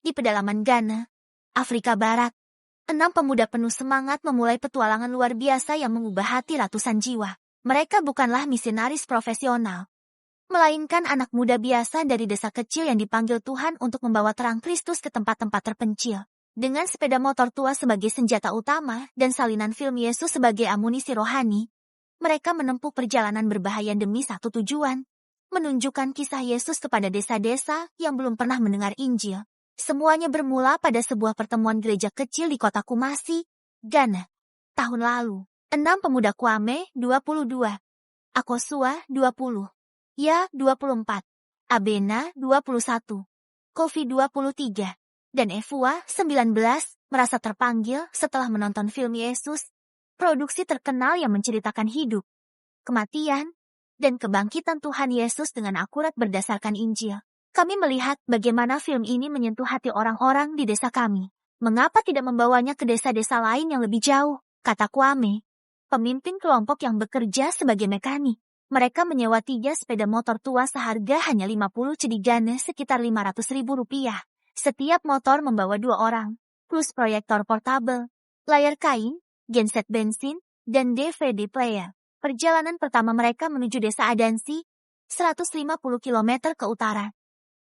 Di pedalaman Ghana, Afrika Barat, 6 pemuda penuh semangat memulai petualangan luar biasa yang mengubah hati ratusan jiwa. Mereka bukanlah misionaris profesional, melainkan anak muda biasa dari desa kecil yang dipanggil Tuhan untuk membawa terang Kristus ke tempat-tempat terpencil. Dengan sepeda motor tua sebagai senjata utama dan salinan film Yesus sebagai amunisi rohani, mereka menempuh perjalanan berbahaya demi satu tujuan, menunjukkan kisah Yesus kepada desa-desa yang belum pernah mendengar Injil. Semuanya bermula pada sebuah pertemuan gereja kecil di kota Kumasi, Ghana. Tahun lalu, 6 pemuda Kwame, 22, Akosua, 20, Ya, 24, Abena, 21, Kofi, 23, dan Evua, 19, merasa terpanggil setelah menonton film Yesus, produksi terkenal yang menceritakan hidup, kematian, dan kebangkitan Tuhan Yesus dengan akurat berdasarkan Injil. Kami melihat bagaimana film ini menyentuh hati orang-orang di desa kami. Mengapa tidak membawanya ke desa-desa lain yang lebih jauh, kata Kwame, pemimpin kelompok yang bekerja sebagai mekanik. Mereka menyewa 3 sepeda motor tua seharga hanya 50 cedi Ghana sekitar Rp500.000. Setiap motor membawa 2 orang, plus proyektor portabel, layar kain, genset bensin, dan DVD player. Perjalanan pertama mereka menuju desa Adansi, 150 km ke utara.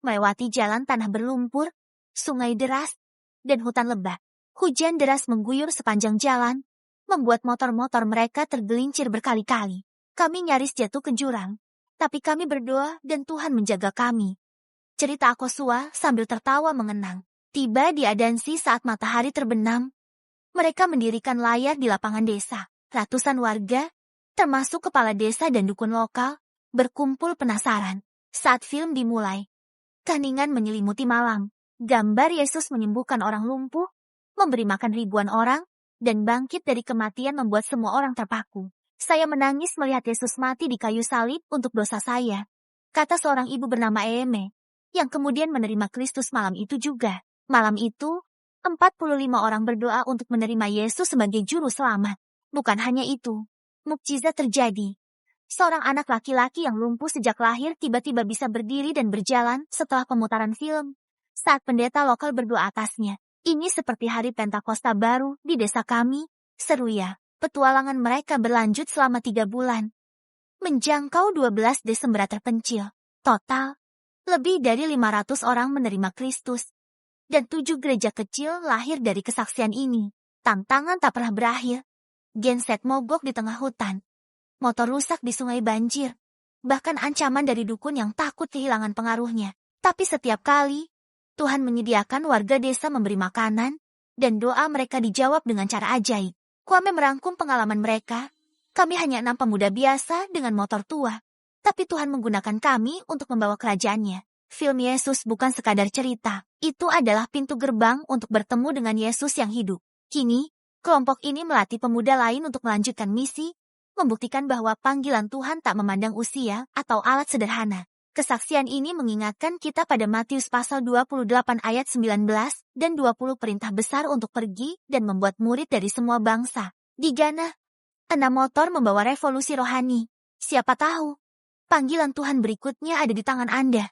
Melewati jalan tanah berlumpur, sungai deras, dan hutan lebat. Hujan deras mengguyur sepanjang jalan, membuat motor-motor mereka tergelincir berkali-kali. Kami nyaris jatuh ke jurang, tapi kami berdoa dan Tuhan menjaga kami. Cerita Akosua sambil tertawa mengenang. Tiba di Adansi saat matahari terbenam. Mereka mendirikan layar di lapangan desa. Ratusan warga, termasuk kepala desa dan dukun lokal, berkumpul penasaran. Saat film dimulai, keheningan menyelimuti malam. Gambar Yesus menyembuhkan orang lumpuh, memberi makan ribuan orang, dan bangkit dari kematian membuat semua orang terpaku. Saya menangis melihat Yesus mati di kayu salib untuk dosa saya, kata seorang ibu bernama Eme, yang kemudian menerima Kristus malam itu juga. Malam itu, 45 orang berdoa untuk menerima Yesus sebagai juru selamat. Bukan hanya itu, mukjizat terjadi. Seorang anak laki-laki yang lumpuh sejak lahir tiba-tiba bisa berdiri dan berjalan setelah pemutaran film. Saat pendeta lokal berdoa atasnya, ini seperti hari Pentakosta baru di desa kami, seru ya. Petualangan mereka berlanjut selama 3 bulan. Menjangkau 12 desa terpencil. Total, lebih dari 500 orang menerima Kristus. Dan 7 gereja kecil lahir dari kesaksian ini. Tantangan tak pernah berakhir. Genset mogok di tengah hutan. Motor rusak di sungai banjir. Bahkan ancaman dari dukun yang takut kehilangan pengaruhnya. Tapi setiap kali, Tuhan menyediakan warga desa memberi makanan, dan doa mereka dijawab dengan cara ajaib. Kwame merangkum pengalaman mereka. Kami hanya 6 pemuda biasa dengan motor tua. Tapi Tuhan menggunakan kami untuk membawa kerajaannya. Film Yesus bukan sekadar cerita. Itu adalah pintu gerbang untuk bertemu dengan Yesus yang hidup. Kini, kelompok ini melatih pemuda lain untuk melanjutkan misi, membuktikan bahwa panggilan Tuhan tak memandang usia atau alat sederhana. Kesaksian ini mengingatkan kita pada Matius pasal 28 ayat 19 dan 20 perintah besar untuk pergi dan membuat murid dari semua bangsa. Di Ghana, 6 motor membawa revolusi rohani. Siapa tahu, panggilan Tuhan berikutnya ada di tangan Anda.